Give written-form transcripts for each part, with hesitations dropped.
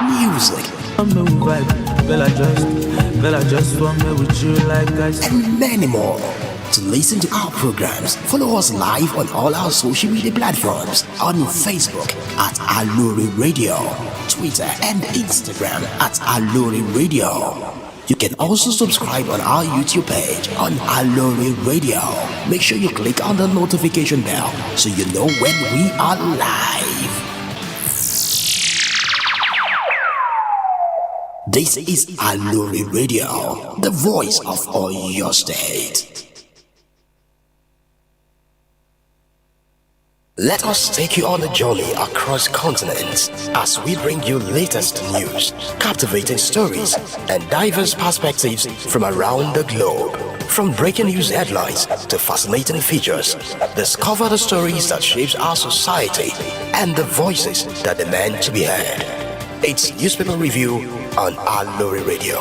music, I'm a vibe, girl, I just want me with you like guys. and many more. To listen to our programs, follow us live on all our social media platforms on Facebook at Aloore Radio, Twitter and Instagram at Aloore Radio. You can also subscribe on our YouTube page on Aloore Radio. Make sure you click on the notification bell so you know when we are live. This is Aloore Radio, the voice of Oyo State. Let us take you on a journey across continents as we bring you latest news, captivating stories, and diverse perspectives from around the globe. From breaking news headlines to fascinating features, discover the stories that shapes our society and the voices that demand to be heard. It's Newspaper Review on Aloore Radio.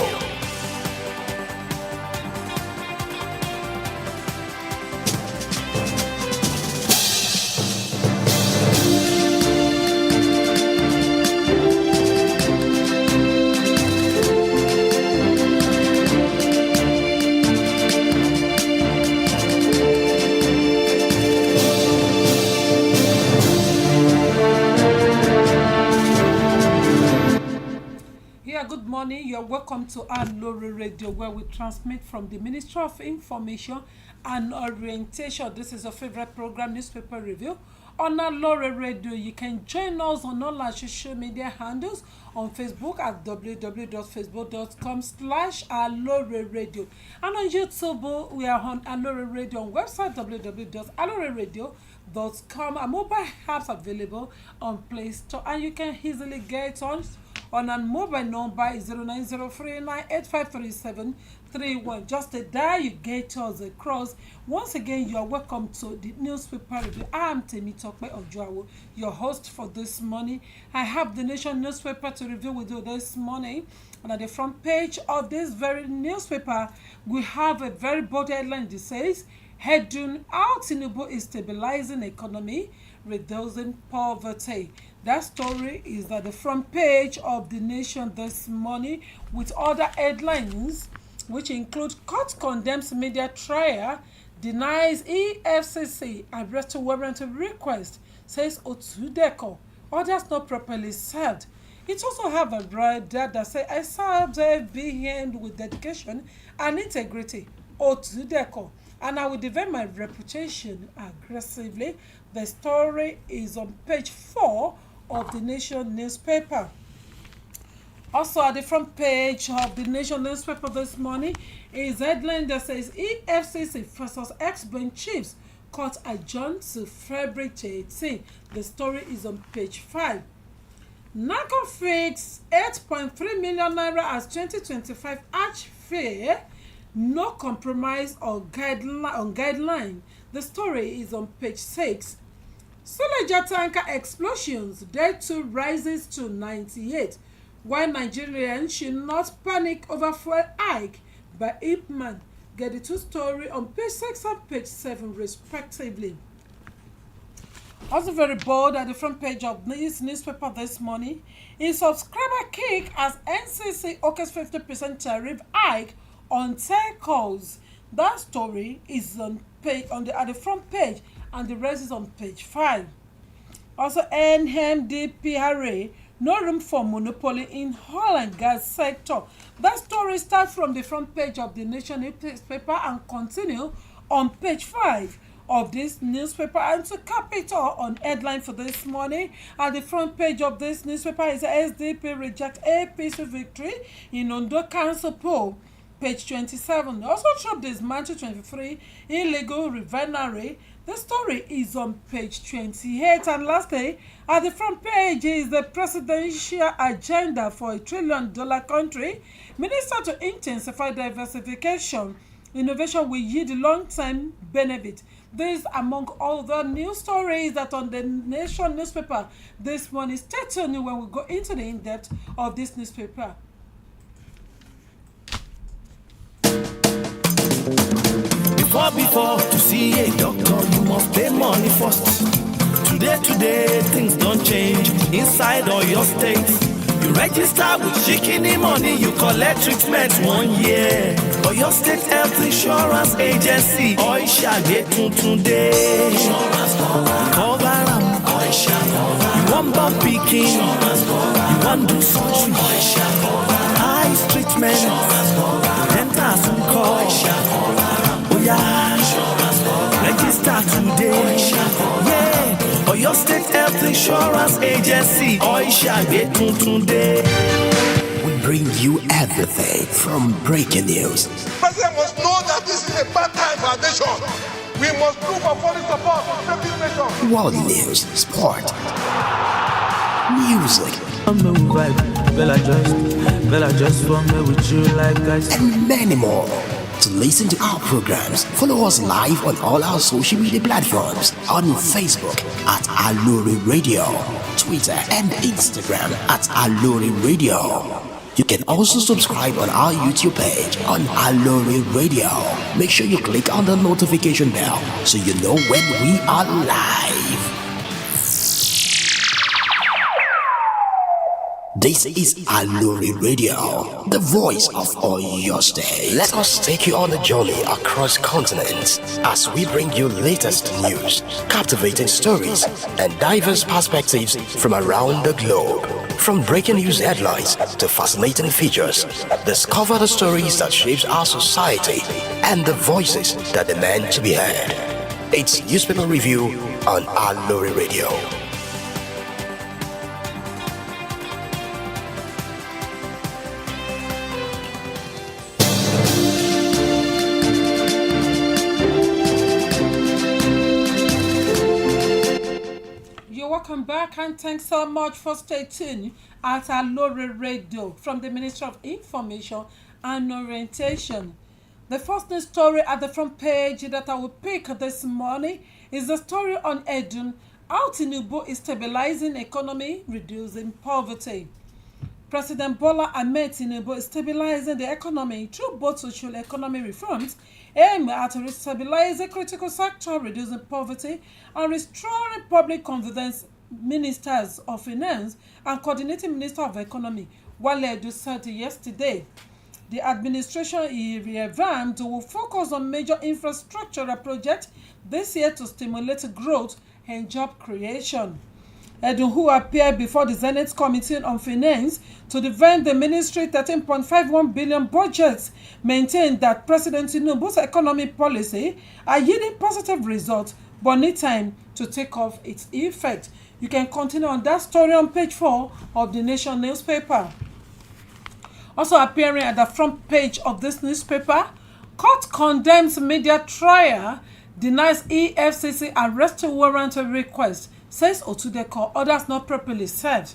You're welcome to Aloore Radio, where we transmit from the Ministry of Information and Orientation. This is your favorite program, Newspaper Review. On Aloore Radio, you can join us on all our social media handles on Facebook at www.facebook.com/Aloore Radio. And on YouTube, we are on Aloore Radio on website www.alooreradio.com. A mobile apps available on Play Store, and you can easily get on a mobile number is 09039853731. Just a dial, you get us across. Once again, you are welcome to the Newspaper Review. I am Temitope Ojoawo, your host for this morning. I have the Nation newspaper to review with you this morning. And at the front page of this very newspaper, we have a very bold headline that says, "Heading out, Tinubu is stabilizing economy, reducing poverty." That story is at the front page of the Nation this morning, with other headlines which include court condemns media trial, denies EFCC arrest warrant request, says Otudeko, others not properly served. It also have a rider that says, "I served FBN with dedication and integrity, Otudeko, and I will defend my reputation aggressively." The story is on page 4 of the Nation newspaper. Also at the front page of the Nation newspaper this morning is a headline that says EFCC versus ex-bank chiefs court adjourned to February 18. The story is on page 5. NACO fixed 8.3 million naira as 2025 Arch fare, no compromise or guideline. The story is on page 6. Suleja tanker explosions, dead toll rises to 98, while Nigerians should not panic over fuel hike by Ipman. Get the two story on page 6 and page 7 respectively. Also very bold at the front page of this newspaper this morning is subscriber kick as NCC OK's 50% tariff hike on telcos. That story is at the front page, and the rest is on page 5. Also, NMDPRA, no room for monopoly in oil and gas sector. That story starts from the front page of the Nation newspaper and continue on page 5 of this newspaper. And to cap it all on headline for this morning, at the front page of this newspaper is SDP reject APC victory in Ondo Council poll. Page 27. Also Trump dismantle 23 illegal refinery. The story is on page 28. And lastly, at the front page is the presidential agenda for $1 trillion country. Minister to intensify diversification. Innovation will yield long-term benefit. This among all the news stories that on the Nation newspaper this morning. Stay tuned when we go into the in-depth of this newspaper. Before to see a doctor, you must pay money first. Today, things don't change inside or your state. You register with Shikini money, you collect treatment 1 year. For your state health insurance agency, Oisha get today. Cover am, Oisha cover. You want bomb picking, you want do surgery, Oisha cover. Eyes treatment, dental some call, Oisha cover. Oh yeah, register today. Yeah. For your state health insurance agency, Oisha get today. We bring you everything from breaking news, President must know that this is a bad time for our nation. We must look for foreign support to save this nation. world news, sport, music, I'm no vibe, Bella just want me with you like guys. and many more. To listen to our programs, follow us live on all our social media platforms on Facebook at Aloore Radio, Twitter and Instagram at Aloore Radio. You can also subscribe on our YouTube page on Aloore Radio. Make sure you click on the notification bell so you know when we are live. This is Aloore Radio, the voice of Oyo State. Let us take you on a journey across continents as we bring you latest news, captivating stories, and diverse perspectives from around the globe. From breaking news headlines to fascinating features, discover the stories that shapes our society and the voices that demand to be heard. It's Newspaper Review on Aloore Radio. Welcome back and thanks so much for staying tuned at Aloore Radio from the Ministry of Information and Orientation. The first news story at the front page that I will pick this morning is the story on Edun, how Tinubu is stabilizing economy, reducing poverty. President Bola Ahmed Tinubu is stabilizing the economy through both social economy reforms aimed at stabilizing critical sector, reducing poverty, and restoring public confidence. Ministers of Finance and Coordinating Minister of Economy, Wale Edu, said yesterday. The administration he revamped will focus on major infrastructural projects this year to stimulate growth and job creation. Edu, who appeared before the Senate Committee on Finance to defend the ministry 13.51 billion budgets, maintained that President Tinubu's economic policy are yielding positive results but need time to take off its effect. You can continue on that story on page 4 of the Nation newspaper. Also appearing at the front page of this newspaper, court condemns media trial, denies EFCC arrest warrant request, says Otudeko, others not properly served.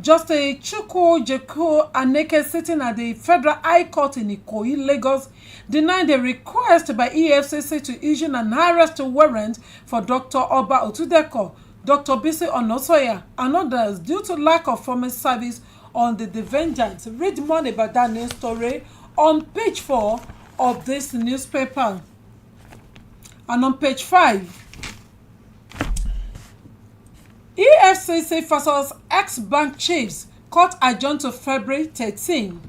Justice Chukwu Jeko Aneke, sitting at the Federal High Court in Ikoyi, Lagos, denied the request by EFCC to issue an arrest warrant for Dr. Oba Otudeko, Dr. Bisi Onosoya, and others due to lack of formal service on the defendants. Read more about that news story on page 4 of this newspaper. And on page 5, EFCC versus ex-bank chiefs, court adjourned to February 13.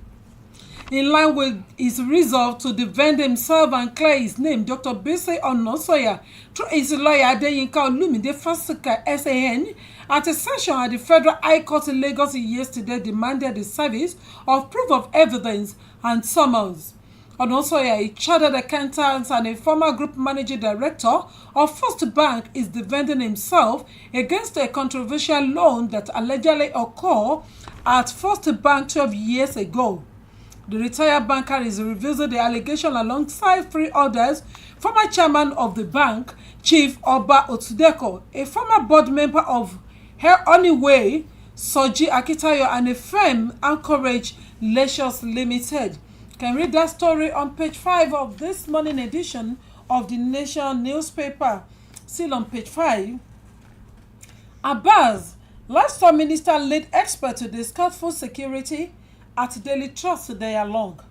In line with his resolve to defend himself and clear his name, Dr. Bisi Onosoya, through his lawyer Adeyinka Olumide Fasika SAN, at a session at the Federal High Court in Lagos yesterday, demanded the service of proof of evidence and summons. Onosoya, a chartered accountant and a former group managing director of First Bank, is defending himself against a controversial loan that allegedly occurred at First Bank 12 years ago. The retired banker is revealing the allegation alongside 3 others: former chairman of the bank, Chief Oba Otudeko, a former board member of Honeyway, Soji Akitayo, and a firm, Anchorage Leisures Limited. You can read that story on page 5 of this morning edition of the Nation newspaper. Still on page 5, Abbas, livestock minister, lead expert to discuss food security at Daily Trust Dialogue.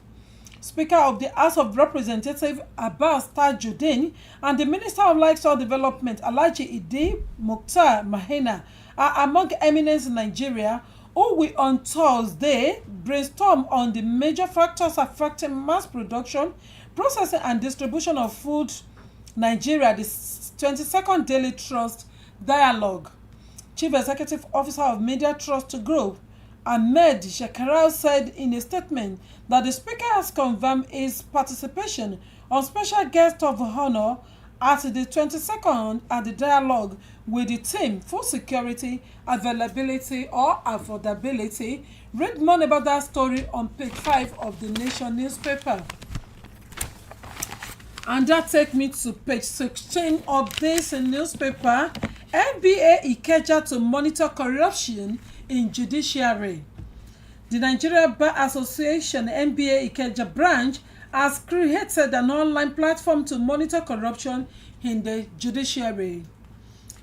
Speaker of the House of Representatives Abbas Tajuddin and the Minister of Livestock Development Alhaji Idi Mukhtar Mahina are among eminence in Nigeria who will on Thursday brainstorm on the major factors affecting mass production, processing and distribution of food Nigeria, the 22nd Daily Trust Dialogue. Chief Executive Officer of Media Trust Group, Ahmed Shekarau, said in a statement that the Speaker has confirmed his participation on special guest of honor at the 22nd at the dialogue with the theme Food Security, Availability or Affordability. Read more about that story on page 5 of the Nation newspaper. And that takes me to page 16 of this newspaper. NBA Ikeja to monitor corruption in judiciary. The Nigeria Bar Association NBA Ikeja branch has created an online platform to monitor corruption in the judiciary.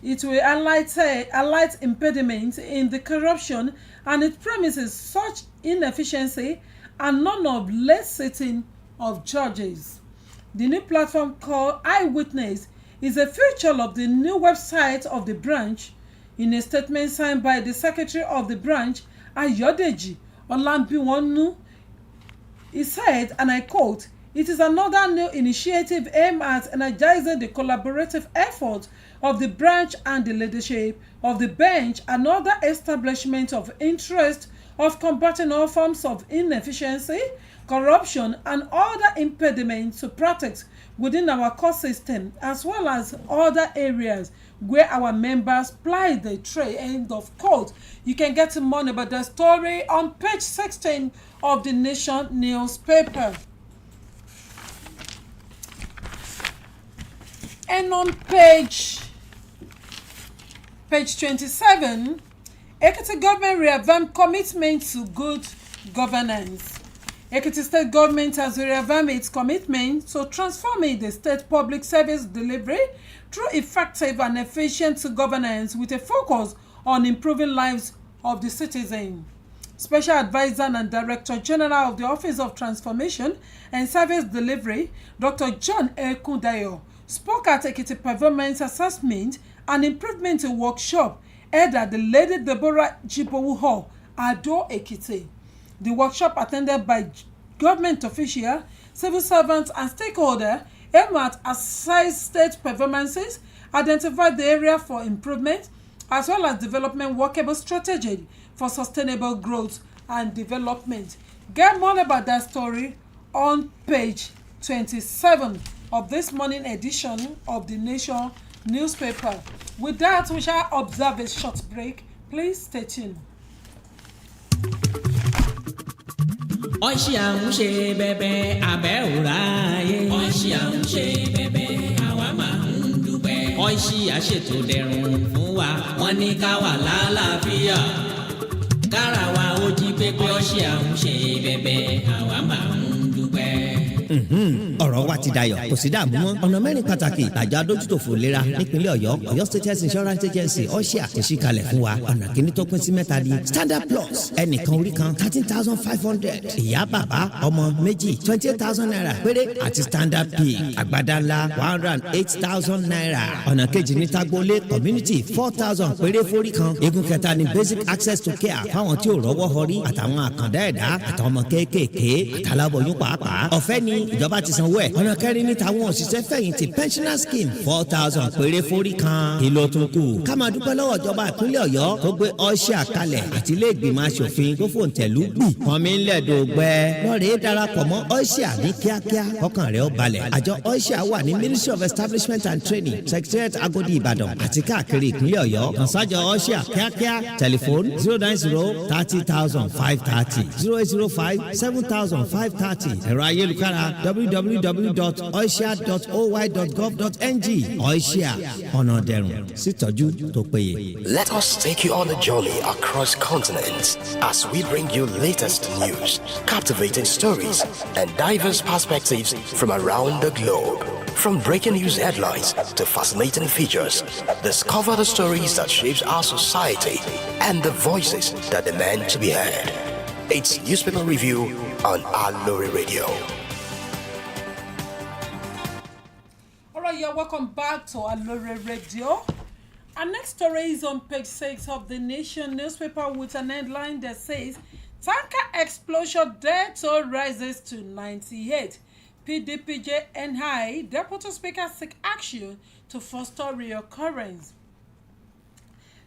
It will highlight impediments in the corruption and it promises such inefficiency and none of less sitting of judges. The new platform called Eyewitness is a feature of the new website of the branch. In a statement signed by the secretary of the branch, Ayodeji Olambiwonu, he said, and I quote, "It is another new initiative aimed at energizing the collaborative effort of the branch and the leadership of the bench, another establishment of interest of combating all forms of inefficiency, corruption and other impediments to practice within our court system, as well as other areas where our members ply the trade." End of quote. You can get more about the story on page 16 of the Nation newspaper. And on page 27, Ekiti government reaffirmed commitment to good governance. Ekiti state government has reaffirmed its commitment to transforming the state public service delivery through effective and efficient governance with a focus on improving lives of the citizen. Special Advisor and Director General of the Office of Transformation and Service Delivery, Dr. John Ekundayo, spoke at Ekiti Performance Assessment and Improvement Workshop held at the Lady Deborah Jibowu Hall, Ado, Ekiti. The workshop, attended by government officials, civil servants and stakeholders, aimed at assess state performances, identify the area for improvement, as well as development workable strategy for sustainable growth and development. Get more about that story on page 27 of this morning edition of the Nation newspaper. With that, we shall observe a short break. Please stay tuned. Ọ̀ṣì à ń ṣe bẹ̀bẹ̀ abẹ́ òrà ayé. Ọ̀ṣì à ń ṣe bẹ̀bẹ̀ àwa máa ń dúpẹ́. Ọ̀ṣì àṣètò dẹ̀rùn fún wa wọ́n ní ká wà lálàáfíà. Kára wa ó jí pépé. Ọ̀ṣì à ń ṣe bẹ̀bẹ̀ àwa máa ń dúpẹ́. ọ̀rọ̀ wa ti dayọ̀ kò sí dààmú mọ́ ọ̀nà mẹ́rin pàtàkì làjọ adójútòfò ìlera nípínlẹ̀ Ọ̀yọ́ State Health Insurance Agency ọ̀ṣíà kò sí kalẹ̀ fún wa ọ̀nà kìíní tó pín sí mẹ́ta di Standard Plus ẹnìkan orí kan 13,500 ìyá bàbá ọmọ méjì 28,000 naira péré àti Standard Pig àgbàdá ńlá 108,000 naira ọ̀nà kejì ní tagbolé community 4,000 péré forí kan egun kẹta ní basic access to care fáwọn tí ò rọ́wọ́ họrí àtàwọn àkàndá ẹ̀dá àtàwọn kéékèèké àtàlábọ̀yún pàápàá ọ̀fẹ́ ni ìjọba ti sanwó ẹ̀ ọ̀nà kẹrin ní tàwọn òṣìṣẹ́ fẹ̀yìntì pensioner scheme 4,000 péré forí kan kí ló tún kù ká máa dúpẹ́ lọ́wọ́ ìjọba ìpínlẹ̀ Ọ̀yọ́ tó gbé ọ̀ṣẹ́ àkàlẹ̀ àti ilé ìgbìmọ̀ asòfin tó fòǹtẹ̀lú gbì pọnmi ńlẹ̀ dògbẹ́ lọ́ọ̀rẹ́ darapọ̀ mọ́ ọ̀ṣẹ́ ní kíákíá kọ́kàn rẹ̀ ó balẹ̀ àjọ ọ̀ṣẹ́ wà ní Ministry of Establishment and Training Secretariat Agodi Ìbàdàn àti káàkiri ìpínlẹ̀ Ọ̀yọ́ kàn sájọ ọ̀ṣẹ́ kíákíá tẹlifóònù 090 30,530 0805 7,530 ẹ̀rọ ayélujára www.oisia.oy.gov.ng Oisia ọ̀nà dẹ̀rùn sítọ́jú tó péye. Let us take you on a journey across continents as we bring you latest news, captivating stories, and diverse perspectives from around the globe. From breaking news headlines to fascinating features, discover the stories that shapes our society and the voices that demand to be heard. It's Newspaper Review on Aloore Radio. Alright, you're welcome back to Aloore Radio. Our next story is on page 6 of the Nation newspaper with an headline that says, Tanker explosion death toll rises to 98. PDPJNI Deputy Speaker seek action to foster reoccurrence.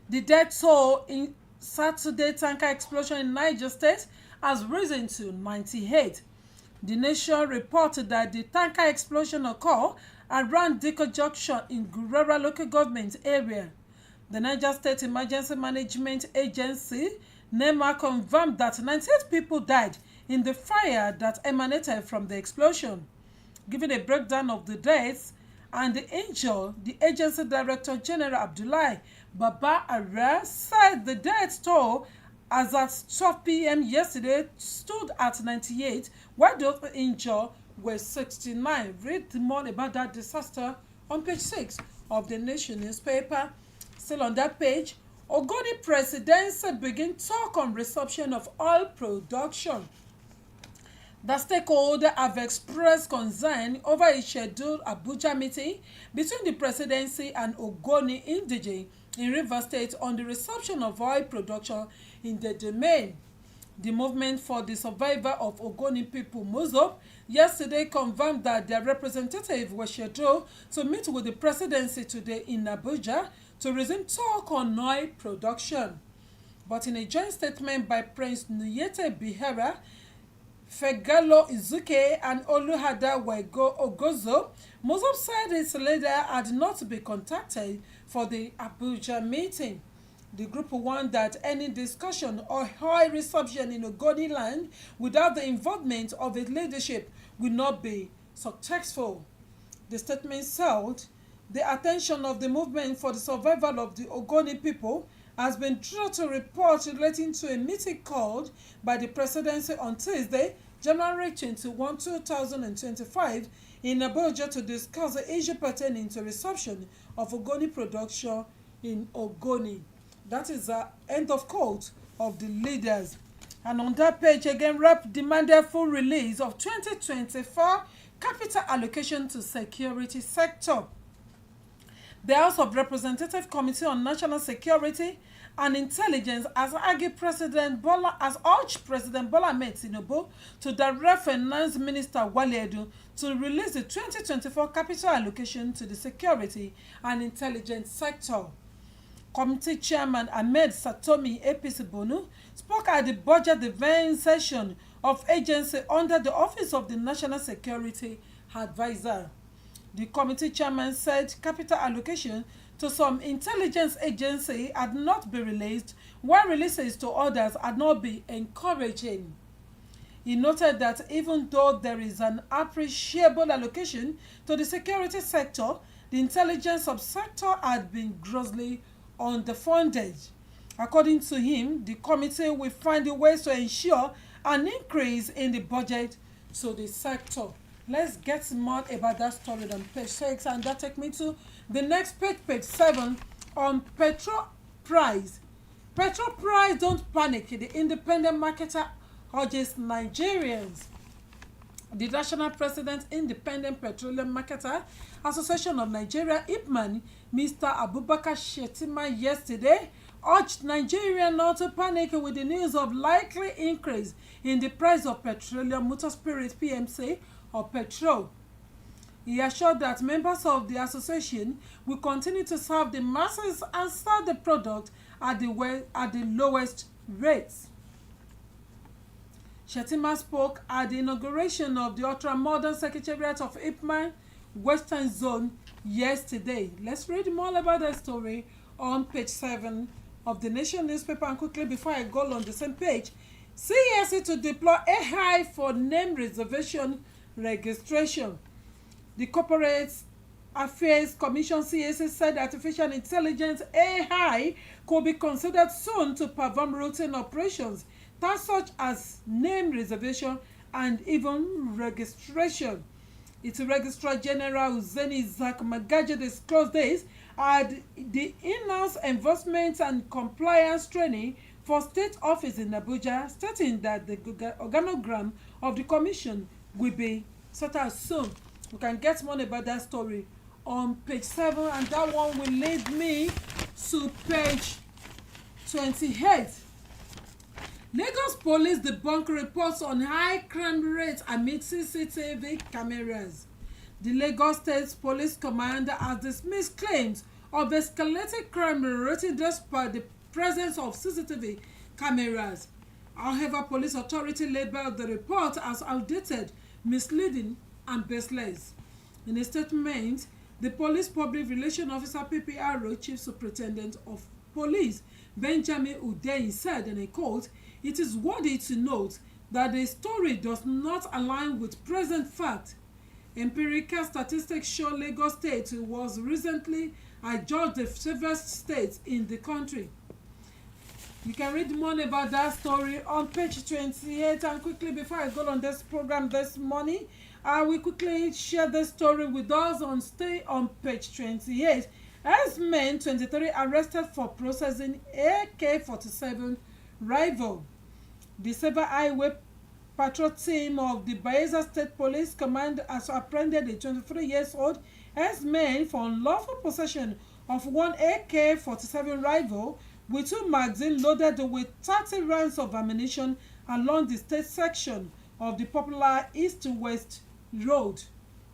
The death toll in Saturday tanker explosion in Niger State has risen to 98. The Nation reported that the tanker explosion occurred around Diko Junction in Gurara local government area. The Niger State Emergency Management Agency, NEMA, confirmed that 98 people died in the fire that emanated from the explosion. Giving a breakdown of the deaths and the injured, the agency Director General Abdullahi Baba Ara said the death toll as at 12 p.m. yesterday stood at 98, while those injured were 69. Read more about that disaster on page 6 of the Nation newspaper. Still on that page, Ogoni presidency begin talk on resumption of oil production. The stakeholders have expressed concern over a scheduled Abuja meeting between the presidency and Ogoni Indige in Rivers State on the resumption of oil production in the domain. The Movement for the Survival of Ogoni People, MOSOP, yesterday confirmed that their representatives were scheduled to meet with the presidency today in Abuja to resume talk on oil production. But in a joint statement by Prince Nuyete Bihara, Fegalo Izuke and Oluhada Ogozo, MOSOP said its leader had not been contacted for the Abuja meeting. The group warned that any discussion or oil resumption in Ogoni land without the involvement of its leadership will not be successful. The statement said the attention of the Movement for the Survival of the Ogoni People has been drawn to reports relating to a meeting called by the presidency on Tuesday, January 21, 2025, in Abuja to discuss the issue pertaining to resumption of Ogoni production in Ogoni. That is the end of quote of the leaders. And on that page again, REP demanded full release of 2024 capital allocation to security sector. The House of Representatives Committee on National Security and Intelligence has urged President Bola Ahmed Tinubu to direct Finance Minister Wale Edun to release the 2024 capital allocation to the security and intelligence sector. Committee Chairman Ahmed Satomi APC Bonu spoke at the budget event session of agency under the Office of the National Security Advisor. The committee chairman said capital allocation to some intelligence agency had not been released, while releases to others had not been encouraging. He noted that even though there is an appreciable allocation to the security sector, the intelligence subsector had been grossly underfunded. According to him, the committee will find ways to ensure an increase in the budget to the sector. Let's get more about that story on page 6, and that takes me to the next page, page 7, on petrol price. Petrol price, don't panic. The independent marketer urges Nigerians. The National President, Independent Petroleum Marketer Association of Nigeria, IPMAN, Mr. Abubakar Shetima, yesterday urged Nigerians not to panic with the news of likely increase in the price of petroleum motor spirit (PMC) or petrol. He assured that members of the association will continue to serve the masses and sell the product at the lowest rates. Shetima spoke at the inauguration of the ultra-modern Secretariat of IPMAN Western Zone yesterday. Let's read more about that story on page 7 of the Nation newspaper. And quickly, before I go on the same page, CSE to deploy AI for name reservation registration. The Corporate Affairs Commission CSE said artificial intelligence AI could be considered soon to perform routine operations, tasks such as name reservation and even registration. Its Registrar General Uzeni Isaac Magaji disclosed this at the in-house enforcement and compliance training for state office in Abuja, stating that the organogram of the commission will be set out soon. We can get more about that story on page 7, and that one will lead me to page 28. Lagos police debunk reports on high crime rates amid CCTV cameras. The Lagos State Police Commander has dismissed claims of escalating crime rating despite the presence of CCTV cameras. However, police authority labeled the report as outdated, misleading, and baseless. In a statement, the Police Public Relations Officer PPRO Chief Superintendent of Police Benjamin Udeyin said, and I quote, "It is worthy to note that the story does not align with present fact. Empirical statistics show Lagos State was recently adjudged the safest state in the country." You can read more about that story on page 28. And quickly, before I go on this program this morning, I will quickly share this story with us on page 28. As men 23 arrested for processing AK-47 rifle. The Silver Highway Patrol team of the Bayelsa State Police Command has apprehended a 23-year-old ex-man for unlawful possession of one AK-47 rifle with 2 magazines loaded with 30 rounds of ammunition along the state section of the popular East-West Road.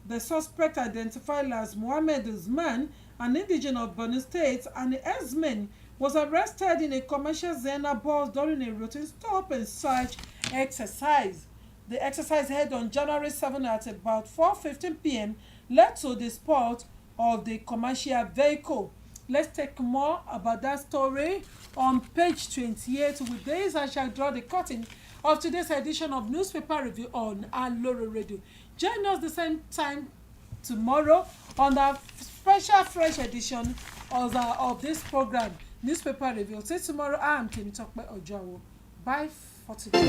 The suspect, identified as Mohammed Usman, an indigene of Borno State, and the ex-man was arrested in a commercial Zena bus during a routine stop and search exercise. The exercise held on January 7 at about 4:15 p.m. led to the spot of the commercial vehicle. Let's take more about that story on page 28. With this, I shall draw the curtain of today's edition of Newspaper Review on Aloore Radio. Join us the same time tomorrow on the special fresh edition of this program, Newspaper Review. Till tomorrow, I am Tvcnewsng. Bye for today.